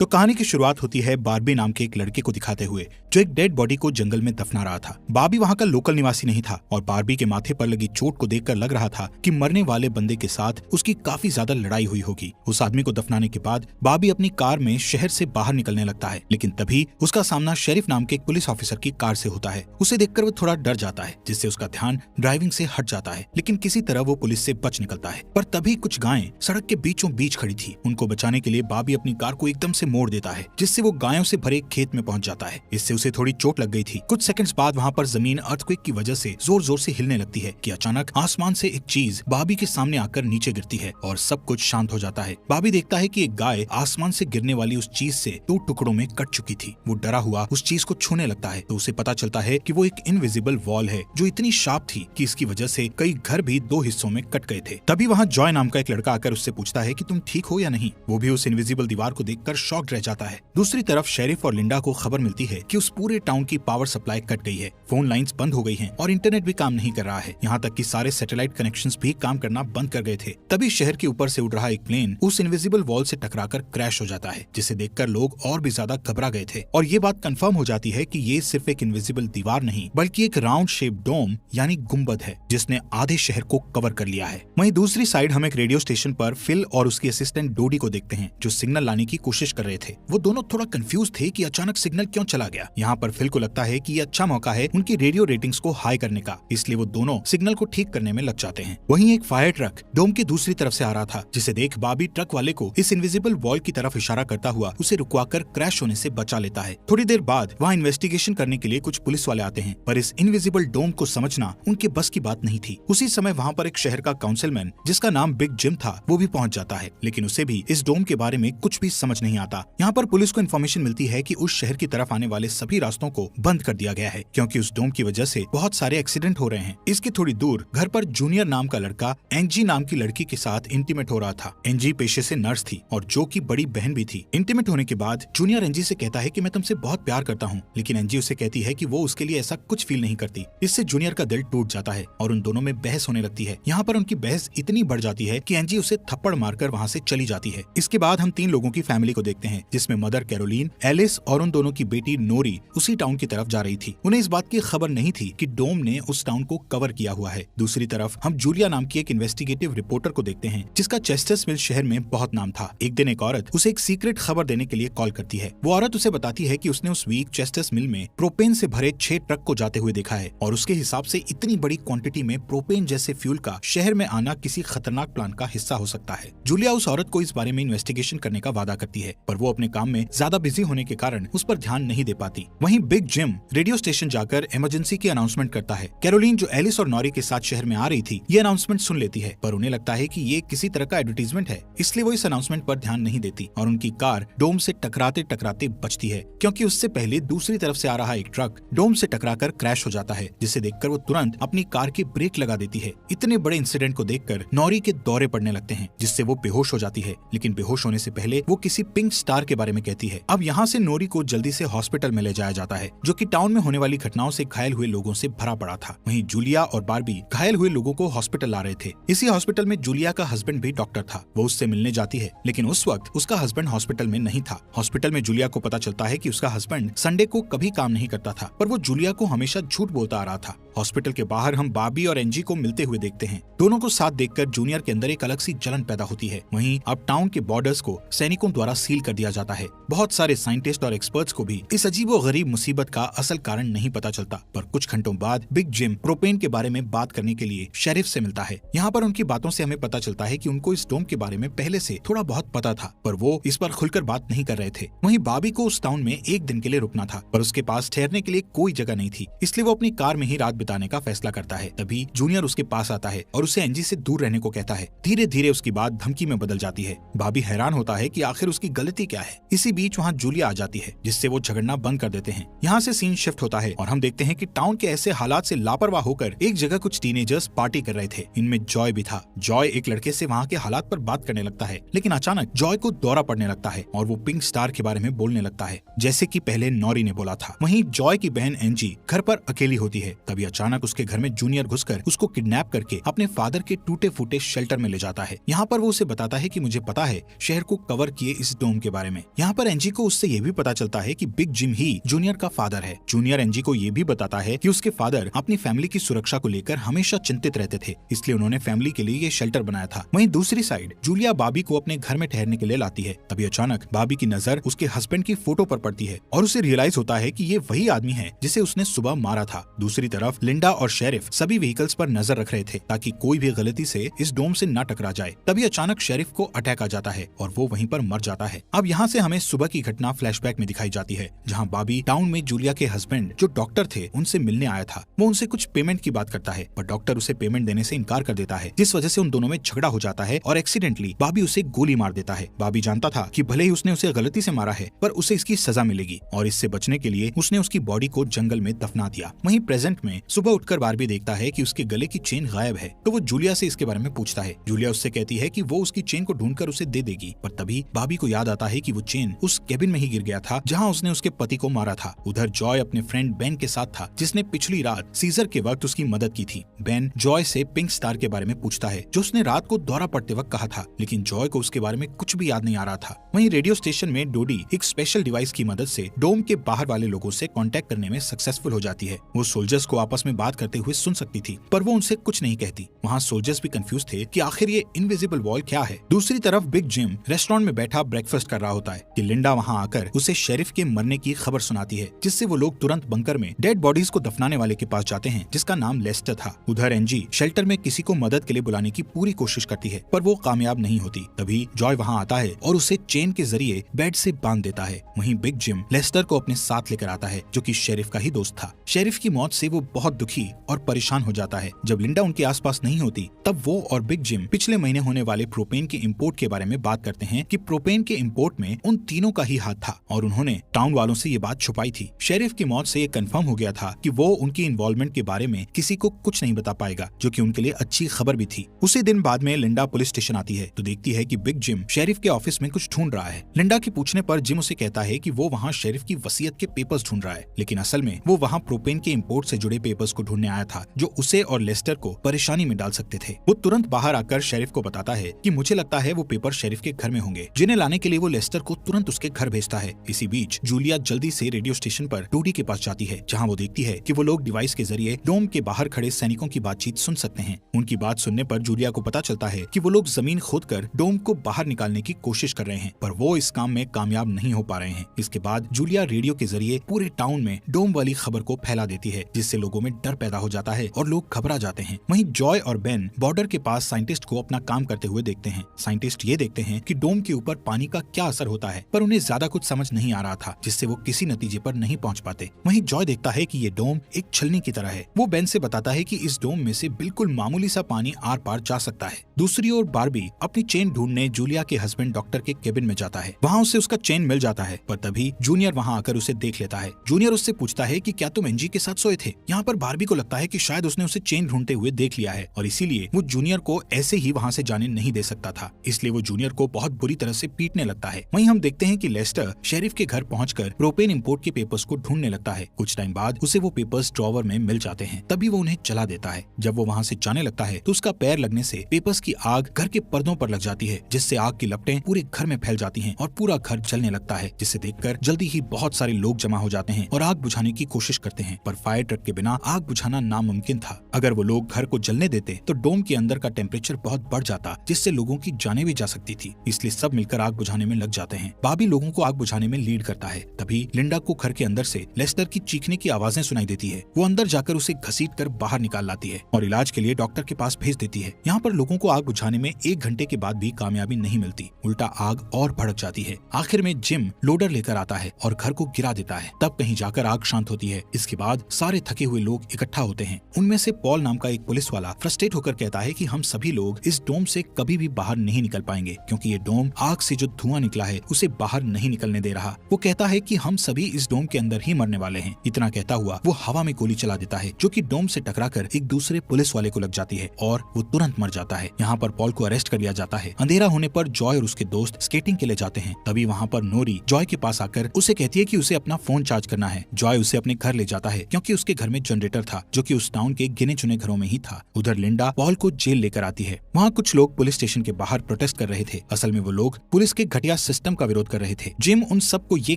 तो कहानी की शुरुआत होती है बार्बी नाम के एक लड़के को दिखाते हुए जो एक डेड बॉडी को जंगल में दफना रहा था। बार्बी वहाँ का लोकल निवासी नहीं था और बार्बी के माथे पर लगी चोट को देखकर लग रहा था कि मरने वाले बंदे के साथ उसकी काफी ज्यादा लड़ाई हुई होगी। उस आदमी को दफनाने के बाद बार्बी अपनी कार में शहर से बाहर निकलने लगता है, लेकिन तभी उसका सामना शेरिफ नाम के एक पुलिस ऑफिसर की कार से होता है। उसे देखकर वो थोड़ा डर जाता है, जिससे उसका ध्यान ड्राइविंग से हट जाता है, लेकिन किसी तरह वो पुलिस से बच निकलता है। पर तभी कुछ गायें सड़क के बीचों बीच खड़ी थी। उनको बचाने के लिए बार्बी अपनी कार को एकदम से मोड़ देता है, जिससे वो गायों से भरे खेत में पहुंच जाता है। इससे उसे थोड़ी चोट लग गई थी। कुछ सेकंड्स बाद वहाँ पर जमीन अर्थक्वेक की वजह से जोर जोर से हिलने लगती है कि अचानक आसमान से एक चीज बार्बी के सामने आकर नीचे गिरती है और सब कुछ शांत हो जाता है। बार्बी देखता है कि एक गाय आसमान से गिरने वाली उस चीज से 2 टुकड़ों में कट चुकी थी। वो डरा हुआ उस चीज को छूने लगता है तो उसे पता चलता है कि वो एक इनविजिबल वॉल है जो इतनी शार्प थी कि इसकी वजह से कई घर भी 2 हिस्सों में कट गए थे। तभी वहाँ जॉय नाम का एक लड़का आकर उससे पूछता है कि तुम ठीक हो या नहीं। वो भी उस इनविजिबल दीवार को देखकर शॉक्ड रह जाता है। दूसरी तरफ शेरिफ और लिंडा को खबर मिलती है कि उस पूरे टाउन की पावर सप्लाई कट गई है, फोन लाइंस बंद हो गई हैं और इंटरनेट भी काम नहीं कर रहा है। यहाँ तक कि सारे सैटेलाइट कनेक्शंस भी काम करना बंद कर गए थे। तभी शहर के ऊपर से उड़ रहा एक प्लेन उस इनविजिबल वॉल से टकराकर क्रैश हो जाता है, जिसे देखकर लोग और भी ज्यादा घबरा गए थे। और ये बात कंफर्म हो जाती है कि ये सिर्फ एक इनविजिबल दीवार नहीं बल्कि एक राउंड शेप डोम यानी गुम्बद है, जिसने आधे शहर को कवर कर लिया है। वहीं दूसरी साइड हम एक रेडियो स्टेशन पर फिल और उसकी असिस्टेंट डोडी को देखते हैं जो सिग्नल लाने की कोशिश कर रहे थे। वो दोनों थोड़ा कंफ्यूज थे कि अचानक सिग्नल क्यों चला गया। यहाँ पर फिल को लगता है कि ये अच्छा मौका है उनकी रेडियो रेटिंग्स को हाई करने का, इसलिए वो दोनों सिग्नल को ठीक करने में लग जाते हैं। वहीं एक फायर ट्रक डोम की दूसरी तरफ से आ रहा था, जिसे देख बार्बी ट्रक वाले को इस इनविजिबल वॉल की तरफ इशारा करता हुआ उसे रुकवाकर क्रैश होने से बचा लेता है। थोड़ी देर बाद वहाँ इन्वेस्टिगेशन करने के लिए कुछ पुलिस वाले आते हैं, पर इस इनविजिबल डोम को समझना उनके बस की बात नहीं थी। उसी समय वहाँ पर एक शहर का काउंसिलमैन जिसका नाम बिग जिम था वो भी पहुँच जाता है, लेकिन उसे भी इस डोम के बारे में कुछ भी समझ नहीं आता। यहाँ पर पुलिस को इन्फॉर्मेशन मिलती है कि उस शहर की तरफ आने वाले सभी रास्तों को बंद कर दिया गया है, क्योंकि उस डोम की वजह से बहुत सारे एक्सीडेंट हो रहे हैं। इसके थोड़ी दूर घर पर जूनियर नाम का लड़का एंजी नाम की लड़की के साथ इंटीमेट हो रहा था। एंजी पेशे से नर्स थी और जो की बड़ी बहन भी थी। इंटीमेट होने के बाद जूनियर एंजी से कहता है कि मैं तुमसे बहुत प्यार करता हूँ, लेकिन एंजी उसे कहती है कि वो उसके लिए ऐसा कुछ फील नहीं करती। इससे जूनियर का दिल टूट जाता है और उन दोनों में बहस होने लगती है। यहाँ पर उनकी बहस इतनी बढ़ जाती है कि एंजी उसे थप्पड़ मारकर वहाँ से चली जाती है। इसके बाद हम 3 लोगों की फैमिली को देखते हैं, जिसमें मदर कैरोलीन, एलिस और उन दोनों की बेटी नोरी उसी टाउन की तरफ जा रही थी। उन्हें इस बात की खबर नहीं थी कि डोम ने उस टाउन को कवर किया हुआ है। दूसरी तरफ हम जूलिया नाम की एक इन्वेस्टिगेटिव रिपोर्टर को देखते हैं, जिसका चेस्टर्स मिल शहर में बहुत नाम था। एक दिन एक औरत उसे एक सीक्रेट खबर देने के लिए कॉल करती है। वो औरत उसे बताती है कि उसने उस वीक चेस्टर्स मिल में प्रोपेन से भरे 6 ट्रक को जाते हुए देखा है और उसके हिसाब से इतनी बड़ी क्वांटिटी में प्रोपेन जैसे फ्यूल का शहर में आना किसी खतरनाक प्लान का हिस्सा हो सकता है। जूलिया उस औरत को इस बारे में इन्वेस्टिगेशन करने का वादा करती है, पर वो अपने काम में ज्यादा बिजी होने के कारण उस पर ध्यान नहीं दे पाती। वहीं बिग जिम रेडियो स्टेशन जाकर इमरजेंसी की अनाउंसमेंट करता है। कैरोलीन जो एलिस और नॉरी के साथ शहर में आ रही थी, ये अनाउंसमेंट सुन लेती है, पर उन्हें लगता है कि ये किसी तरह का एडवर्टीजमेंट है, इसलिए वो इस अनाउंसमेंट पर ध्यान नहीं देती और उनकी कार डोम से टकराते टकराते बचती है, क्योंकि उससे पहले दूसरी तरफ से आ रहा एक ट्रक डोम से टकराकर क्रैश हो जाता है, जिसे देखकर वो तुरंत अपनी कार की ब्रेक लगा देती है। इतने बड़े इंसिडेंट को देखकर नॉरी के दौरे पड़ने लगते हैं, जिससे वो बेहोश हो जाती है, लेकिन बेहोश होने से पहले वो किसी पिंक स्टार के बारे में कहती है। अब यहाँ से नोरी को जल्दी से हॉस्पिटल में ले जाया जाता है, जो कि टाउन में होने वाली घटनाओं से घायल हुए लोगों से भरा पड़ा था। वहीं जूलिया और बार्बी घायल हुए लोगों को हॉस्पिटल ला रहे थे। इसी हॉस्पिटल में जूलिया का हस्बैंड भी डॉक्टर था। वो उससे मिलने जाती है, लेकिन उस वक्त उसका हस्बैंड हॉस्पिटल में नहीं था। हॉस्पिटल में जूलिया को पता चलता है कि उसका हस्बैंड संडे को कभी काम नहीं करता था, पर वो जूलिया को हमेशा झूठ बोलता आ रहा था। हॉस्पिटल के बाहर हम बार्बी और एंजी को मिलते हुए देखते हैं। दोनों को साथ देखकर जूनियर के अंदर एक अलग सी जलन पैदा होती है। वहीं अब टाउन के बॉर्डर्स को सैनिकों द्वारा सील कर दिया जाता है। बहुत सारे साइंटिस्ट और एक्सपर्ट्स को भी इस अजीबोगरीब मुसीबत का असल कारण नहीं पता चलता, पर कुछ घंटों बाद बिग जिम प्रोपेन के बारे में बात करने के लिए शेरिफ से मिलता है। यहाँ पर उनकी बातों से हमें पता चलता है कि उनको इस डोम के बारे में पहले से थोड़ा बहुत पता था, पर वो इस पर खुलकर बात नहीं कर रहे थे। वहीं बार्बी को उस टाउन में एक दिन के लिए रुकना था, पर उसके पास ठहरने के लिए कोई जगह नहीं थी, इसलिए वो अपनी कार में ही रात बिताने का फैसला करता है। तभी जूनियर उसके पास आता है और उसे एंजी से दूर रहने को कहता है। धीरे धीरे उसकी बात धमकी में बदल जाती है। बार्बी हैरान होता है कि आखिर उसकी गलती क्या है। इसी बीच वहाँ जूलिया आ जाती है, जिससे वो झगड़ना बंद कर देते हैं। यहाँ से सीन शिफ्ट होता है और हम देखते हैं कि टाउन के ऐसे हालात से लापरवाह होकर एक जगह कुछ टीनेजर्स पार्टी कर रहे थे। इनमें जॉय भी था। जॉय एक लड़के से वहाँ के हालात पर बात करने लगता है, लेकिन अचानक जॉय को दौरा पड़ने लगता है और वो पिंक स्टार के बारे में बोलने लगता है, जैसे कि पहले नॉरी ने बोला था। वहीं जॉय की बहन एंजी घर पर अकेली होती है। तभी अचानक उसके घर में जूनियर घुसकर उसको किडनैप करके अपने फादर के टूटे फूटे शेल्टर में ले जाता है। यहाँ पर वो उसे बताता है कि मुझे पता है शहर को कवर किए इस डोम के के बारे में। यहाँ पर एंजी को उससे ये भी पता चलता है कि बिग जिम ही जूनियर का फादर है। जूनियर एंजी को ये भी बताता है कि उसके फादर अपनी फैमिली की सुरक्षा को लेकर हमेशा चिंतित रहते थे, इसलिए उन्होंने फैमिली के लिए ये शेल्टर बनाया था। वहीं दूसरी साइड जूलिया बाबी को अपने घर में ठहरने के लिए लाती है। तभी अचानक बाबी की नजर उसके हस्बैंड की फोटो पर पड़ती है और उसे रियलाइज होता है कि ये वही आदमी है जिसे उसने सुबह मारा था। दूसरी तरफ लिंडा और शेरिफ सभी व्हीकल्स पर नजर रख रहे थे ताकि कोई भी गलती से इस डोम से न टकरा जाए। तभी अचानक शेरिफ को अटैक आ जाता है और वो वहीं पर मर जाता है। अब यहाँ से हमें सुबह की घटना फ्लैशबैक में दिखाई जाती है, जहाँ बाबी टाउन में जूलिया के हस्बैंड जो डॉक्टर थे उनसे मिलने आया था। वो उनसे कुछ पेमेंट की बात करता है, पर डॉक्टर उसे पेमेंट देने से इनकार कर देता है, जिस वजह से उन दोनों में झगड़ा हो जाता है और एक्सीडेंटली बाबी उसे गोली मार देता है। बाबी जानता था कि भले ही उसने उसे गलती से मारा है, पर उसे इसकी सजा मिलेगी और इससे बचने के लिए उसने उसकी बॉडी को जंगल में दफना दिया। वहीं प्रेजेंट में सुबह उठकर बारबी देखता है कि उसके गले की चेन गायब है, तो वो जूलिया से इसके बारे में पूछता है। जूलिया उससे कहती है कि वो उसकी चेन को ढूंढकर उसे दे देगी, पर तभी बाबी को याद आता है कि वो चेन उस केबिन में ही गिर गया था जहाँ उसने उसके पति को मारा था। उधर जॉय अपने फ्रेंड बेन के साथ था, जिसने पिछली रात सीजर के वक्त उसकी मदद की थी। बेन जॉय से पिंक स्टार के बारे में पूछता है जो उसने रात को दौरा पड़ते वक्त कहा था, लेकिन जॉय को उसके बारे में कुछ भी याद नहीं आ रहा था। वहीं रेडियो स्टेशन में डोडी एक स्पेशल डिवाइस की मदद से डोम के बाहर वाले लोगों से कांटेक्ट करने में सक्सेसफुल हो जाती है। वो सोल्जर्स को आपस में बात करते हुए सुन सकती थी, पर वो उनसे कुछ नहीं कहती। वहाँ सोल्जर्स भी कंफ्यूज थे कि आखिर ये इनविजिबल वॉल क्या है। दूसरी तरफ बिग जिम रेस्टोरेंट में बैठा ब्रेकफास्ट कर रहा होता है कि लिंडा वहाँ आकर उसे शेरिफ के मरने की खबर सुनाती है, जिससे वो लोग तुरंत बंकर में डेड बॉडीज को दफनाने वाले के पास जाते हैं, जिसका नाम लेस्टर था। उधर एंजी शेल्टर में किसी को मदद के लिए बुलाने की पूरी कोशिश करती है, पर वो कामयाब नहीं होती। तभी जॉय वहाँ आता है और उसे चेन के जरिए बेड से बांध देता है। वहीं बिग जिम लेस्टर को अपने साथ लेकर आता है, जो कि शेरिफ का ही दोस्त था। शेरिफ की मौत से वो बहुत दुखी और परेशान हो जाता है। जब लिंडा उनके आसपास नहीं होती, तब वो और बिग जिम पिछले महीने होने वाले प्रोपेन के इंपोर्ट के बारे में बात करते हैं कि प्रोपेन के इंपोर्ट में उन तीनों का ही हाथ था और उन्होंने टाउन वालों से ये बात छुपाई थी। शेरिफ की मौत से ये कंफर्म हो गया था कि वो उनकी इन्वॉल्वमेंट के बारे में किसी को कुछ नहीं बता पाएगा, जो कि उनके लिए अच्छी खबर भी थी। उसी दिन बाद में लिंडा पुलिस स्टेशन आती है तो देखती है कि बिग जिम शेरिफ के ऑफिस में कुछ ढूंढ रहा है। लिंडा के पूछने पर जिम उसे कहता है कि वो वहाँ शेरिफ की वसीयत के पेपर्स ढूंढ रहा है, लेकिन असल में वो वहाँ प्रोपेन के इंपोर्ट से जुड़े पेपर्स को ढूंढने आया था, जो उसे और लेस्टर को परेशानी में डाल सकते थे। वो तुरंत बाहर आकर शेरिफ को बताता है कि मुझे लगता है वो पेपर शेरिफ के घर में होंगे, जिन्हें लाने के लिए वो लेस्टर को तुरंत उसके घर भेजता है। इसी बीच जूलिया जल्दी से रेडियो स्टेशन पर डोडी के पास जाती है, जहाँ वो देखती है कि वो लोग डिवाइस के जरिए डोम के बाहर खड़े सैनिकों की बातचीत सुन सकते हैं। उनकी बात सुनने पर जूलिया को पता चलता है कि वो लोग जमीन खोदकर डोम को बाहर निकालने की कोशिश कर रहे हैं, पर वो इस काम में कामयाब नहीं हो पा रहे हैं। इसके बाद जूलिया रेडियो के जरिए पूरे टाउन में डोम वाली खबर को फैला देती है, जिससे लोगों में डर पैदा हो जाता है और लोग घबरा जाते हैं। वहीं जॉय और बेन बॉर्डर के पास साइंटिस्ट को अपना काम करते हुए देखते हैं। साइंटिस्ट ये देखते हैं कि डोम के ऊपर पानी का क्या असर होता है, पर उन्हें ज्यादा कुछ समझ नहीं आ रहा था, जिससे वो किसी नतीजे पर नहीं पहुंच पाते। वहीं जॉय देखता है कि ये डोम एक छलनी की तरह है। वो बेन से बताता है कि इस डोम में से बिल्कुल मामूली सा पानी आर पार जा सकता है। दूसरी ओर बारबी अपनी चेन ढूंढने जूलिया के हस्बैंड डॉक्टर के केबिन में जाता है। वहाँ उसे उसका चेन मिल जाता है, पर तभी जूनियर वहाँ आकर उसे देख लेता है। जूनियर उससे पूछता है कि क्या तुम एंजी के साथ सोए थे। यहाँ पर बारबी को लगता है कि शायद उसने उसे चेन ढूंढते हुए देख लिया है और इसीलिए वो जूनियर को ऐसे ही वहाँ से जाने नहीं दे सकता था, इसलिए वो जूनियर को बहुत बुरी तरह से पीटने लगता है। वहीं हम देखते हैं कि लेस्टर शेरिफ के घर पहुंचकर प्रोपेन इंपोर्ट के पेपर्स को ढूंढने लगता है। कुछ टाइम बाद उसे वो पेपर्स ड्रॉवर में मिल जाते हैं, तभी वो उन्हें जला देता है। जब वो वहाँ से जाने लगता है तो उसका पैर लगने से पेपर्स की आग घर के पर्दों पर लग जाती है, जिससे आग की लपटें पूरे घर में फैल जाती हैं और पूरा घर जलने लगता है, जिसे देखकर जल्दी ही बहुत सारे लोग जमा हो जाते हैं और आग बुझाने की कोशिश करते हैं, पर फायर ट्रक के बिना आग बुझाना नामुमकिन था। अगर वो लोग घर को जलने देते तो डोम के अंदर का टेम्परेचर बहुत बढ़ जाता, जिससे लोगों की जानें भी जा सकती थी, इसलिए सब मिलकर आग बुझाने में लग जाते हैं। बाबी लोगों को आग बुझाने में लीड करता है। तभी लिंडा को घर के अंदर से लेस्टर की चीखने की आवाजें सुनाई देती है। वो अंदर जाकर उसे घसीट कर बाहर निकाल लाती है और इलाज के लिए डॉक्टर के पास भेज देती है। यहाँ पर लोगों को आग बुझाने में 1 घंटे के बाद भी कामयाबी नहीं मिलती, उल्टा आग और भड़क जाती है। आखिर में जिम लोडर लेकर आता है और घर को गिरा देता है। तब कहीं जाकर आग शांत होती है। इसके बाद सारे थके हुए लोग इकट्ठा होते हैं। उनमें से पॉल नाम का एक पुलिस वाला फ्रस्ट्रेट होकर कहता है कि हम सभी लोग इस डोम से कभी भी बाहर नहीं निकल पाएंगे, क्योंकि ये डोम आग से जो धुआं निकला है उसे बाहर नहीं निकलने दे रहा। वो कहता है कि हम सभी इस डोम के अंदर ही मरने वाले हैं। इतना कहता हुआ वो हवा में गोली चला देता है, जो कि डोम से टकराकर एक दूसरे पुलिस वाले को लग जाती है और वो तुरंत मर जाता है। यहाँ पर पॉल को अरेस्ट कर लिया जाता है। अंधेरा होने पर जॉय और उसके दोस्त स्केटिंग के लिए जाते हैं। तभी वहाँ पर नोरी जॉय के पास आकर उसे कहती है कि उसे अपना फोन चार्ज करना है। जॉय उसे अपने घर ले जाता है, क्योंकि उसके घर में जनरेटर था, जो कि उस टाउन के गिने चुने घरों में ही था। उधर लिंडा पॉल को जेल लेकर आती है। वहाँ कुछ लोग पुलिस स्टेशन के बाहर प्रोटेस्ट कर रहे थे। असल में वो लोग पुलिस के घटिया सिस्टम का विरोध कर रहे थे। जिम उन सबको ये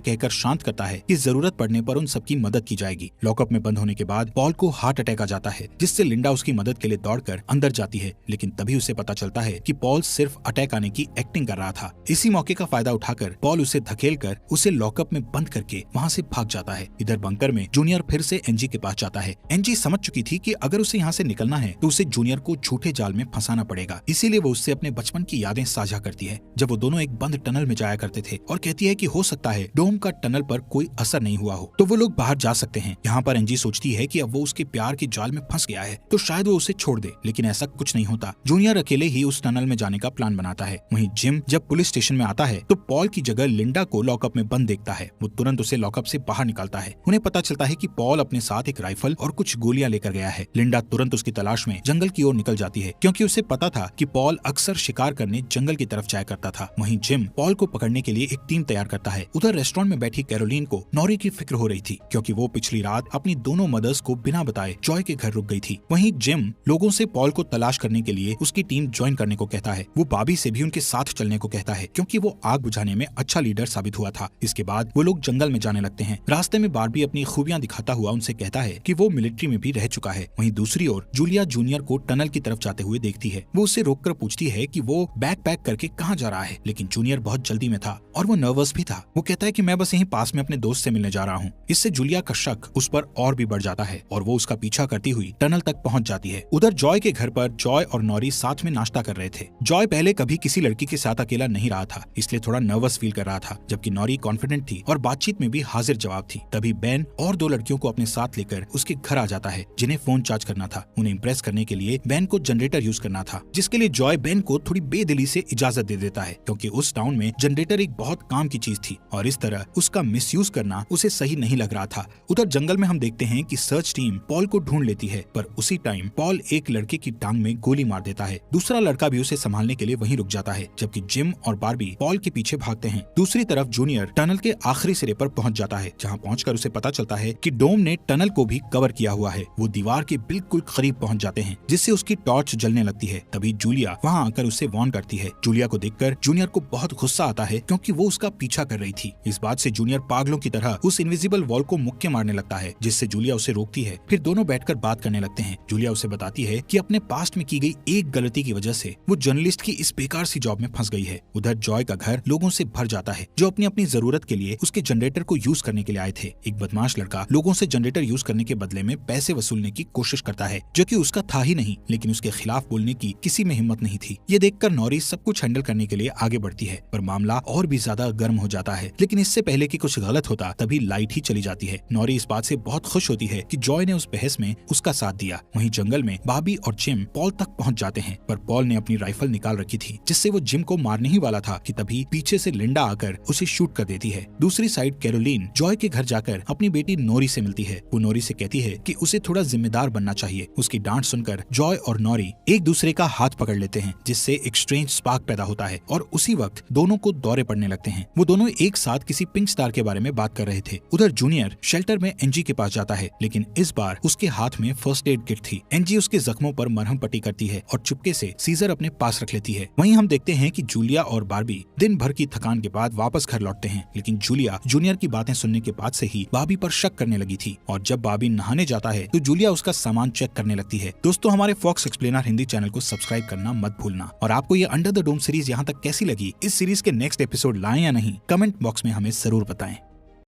कहकर शांत करता है कि जरूरत पड़ने पर उन सबकी मदद की जाएगी। लॉकअप में बंद होने के बाद पॉल को हार्ट अटैक आ जाता है, जिससे लिंडा उसकी मदद के लिए दौड़कर अंदर जाती है, लेकिन तभी उसे पता चलता है कि पॉल सिर्फ अटैक आने की एक्टिंग कर रहा था। इसी मौके का फायदा उठाकर पॉल उसे धकेलकर उसे लॉकअप में बंद करके वहाँ से भाग जाता है। इधर बंकर में जूनियर फिर से एनजी के पास जाता है। एनजी समझ चुकी थी कि अगर उसे यहाँ से निकलना है तो उसे जूनियर को झूठे जाल में फंसाना पड़ेगा, इसीलिए वो उससे अपने बचपन की यादें साझा करती है, जब वो दोनों एक बंद टनल में जाया करते थे, और कहती है कि हो सकता है डोम का टनल पर कोई असर नहीं हुआ हो तो वो लोग बाहर जा सकते हैं। यहाँ पर एनजी सोचती है कि अब वो उसके प्यार के जाल में फंस गया है तो शायद वो उसे छोड़ दे, लेकिन ऐसा कुछ नहीं होता। जूनियर अकेले ही उस टनल में जाने का प्लान बनाता है। वहीं जिम जब पुलिस स्टेशन में आता है तो पॉल की जगह लिंडा को लॉकअप में बंद देखता है। वो तुरंत उसे लॉकअप से बाहर निकालता है। उन्हें पता चलता है कि पॉल अपने साथ एक राइफल और कुछ गोलियां लेकर गया है। लिंडा तुरंत उसकी तलाश में जंगल की ओर निकल जाती है, क्योंकि उसे पता था कि पॉल अक्सर शिकार करने जंगल की तरफ जाया करता था। वहीं जिम पॉल को पकड़ने के लिए एक टीम तैयार करता है। उधर रेस्टोरेंट में बैठी कैरोलीन को नॉरी की फिक्र हो रही थी, क्योंकि वो पिछली रात अपनी दोनों मदर्स को बिना बताए जॉय के घर रुक गई थी। वहीं जिम लोगों से पॉल को तलाश करने के लिए उसकी टीम ज्वाइन करने को कहता है। वो बॉबी से भी उनके साथ चलने को कहता है, क्योंकि वो आग बुझाने में अच्छा लीडर साबित हुआ था। इसके बाद वो लोग जंगल में जाने लगते हैं। रास्ते में बार्बी अपनी खूबियां दिखाता हुआ उनसे कहता है कि वो मिलिट्री में भी रह चुका है। वहीं दूसरी ओर जूलिया जूनियर को टनल की तरफ जाते हुए देखती है। वो उससे रोककर पूछती है कि वो बैग पैक करके कहाँ जा रहा है, लेकिन जूनियर बहुत जल्दी में था और वो नर्वस भी था। वो कहता है कि मैं बस यहीं पास में अपने दोस्त से मिलने जा रहा हूँ। इससे जूलिया का शक उस पर और भी बढ़ जाता है और वो उसका पीछा करती हुई टनल तक पहुँच जाती है। उधर जॉय के घर पर जॉय और नॉरी साथ में नाश्ता कर रहे थे। जॉय पहले कभी किसी लड़की के साथ अकेला नहीं रहा था, इसलिए थोड़ा नर्वस फील कर रहा था, जबकि नॉरी कॉन्फिडेंट थी और बातचीत में भी हाजिर जवाब थी। तभी बेन और दो लड़कियों को अपने साथ लेकर उसके घर आ जाता है, जिन्हें फोन चार्ज करना था। उन्हें इम्प्रेस करने के लिए बेन को जनरेटर यूज करना था, जिसके लिए जॉय बेन को थोड़ी बेदिली से इजाजत दे देता है, क्योंकि उस टाउन में जनरेटर एक बहुत काम की चीज थी और इस तरह उसका मिसयूज करना उसे सही नहीं लग रहा था। उधर जंगल में हम देखते हैं कि सर्च टीम पॉल को ढूंढ लेती है, पर उसी टाइम पॉल एक लड़के की टांग में गोली मार देता है। दूसरा लड़का भी उसे संभालने के लिए वहीं रुक जाता है, जबकि जिम और बार्बी पॉल के पीछे भागते हैं। दूसरी तरफ जूनियर टनल के आखिरी सिरे पर पहुंच जाता है, जहां पहुंचकर उसे पता चलता है कि डोम ने टनल को भी कवर किया हुआ है। वो दीवार के बिल्कुल करीब पहुंच जाते हैं, जिससे उसकी टॉर्च जलने लगती है। तभी जूलिया वहां आकर उसे वार्न करती है। जूलिया को देखकर जूनियर को बहुत गुस्सा आता है, क्योंकि वो उसका पीछा कर रही थी। इस बात से जूनियर पागलों की तरह उस इनविजिबल वॉल को मुक्के मारने लगता है, जिससे जूलिया उसे रोकती है। फिर दोनों बैठकर बात करने लगते हैं। जूलिया उसे बताती है कि अपने पास्ट में की गई एक गलती की वजह से वो जर्नलिस्ट की इस बेकार सी जॉब में फंस गई है। उधर जॉय का घर लोगों से भर जाता है, जो अपनी अपनी जरूरत के लिए उसके जनरेटर को यूज करने के लिए आए थे। एक बदमाश लड़का लोगों से जनरेटर यूज करने के बदले में पैसे वसूलने की कोशिश करता है, जो कि उसका था ही नहीं, लेकिन उसके खिलाफ बोलने की किसी में हिम्मत नहीं थी। ये देखकर नॉरी सब कुछ हैंडल करने के लिए आगे बढ़ती है, पर मामला और भी ज्यादा गर्म हो जाता है। लेकिन इससे पहले कि कुछ गलत होता तभी लाइट ही चली जाती है। नॉरी इस बात से बहुत खुश होती है कि जॉय ने उस बहस में उसका साथ दिया। वहीं जंगल में बॉबी और जिम पॉल तक पहुंच जाते हैं, पर पॉल ने अपनी राइफल निकाल रखी थी, जिससे वो जिम को मारने ही वाला था कि तभी पीछे से लिंडा आकर उसे शूट कर देती है। दूसरी साइड कैरोलीन जॉय के घर जाकर अपनी बेटी नोरी से मिलती है। वो नोरी से कहती है कि उसे थोड़ा जिम्मेदार बनना चाहिए। उसकी डांट सुनकर जॉय और नोरी एक दूसरे का हाथ पकड़ लेते हैं, जिससे एक स्ट्रेंज स्पार्क पैदा होता है और उसी वक्त दोनों को दौरे पड़ने लगते हैं। वो दोनों एक साथ किसी पिंक स्टार के बारे में बात कर रहे थे। उधर जूनियर शेल्टर में एनजी के पास जाता है, लेकिन इस बार उसके हाथ में फर्स्ट एड किट थी। एनजी उसके जख्मों पर मरहम पट्टी करती है और चुपके से सीजर अपने पास रख लेती है। वहीं हम देखते हैं कि जूलिया और बार्बी दिन भर की थकान के बाद वापस घर लौटते हैं, लेकिन जूलिया जूनियर की बातें सुनने के बाद से ही बॉबी पर शक करने लगी थी और जब बॉबी नहाने जाता है तो जूलिया उसका सामान चेक करने लगती है। दोस्तों, हमारे फॉक्स एक्सप्लेनर हिंदी चैनल को सब्सक्राइब करना मत भूलना। और आपको ये अंडर द डोम सीरीज यहाँ तक कैसी लगी, इस सीरीज के नेक्स्ट एपिसोड लाएं या नहीं, कमेंट बॉक्स में हमें जरूर बताएं।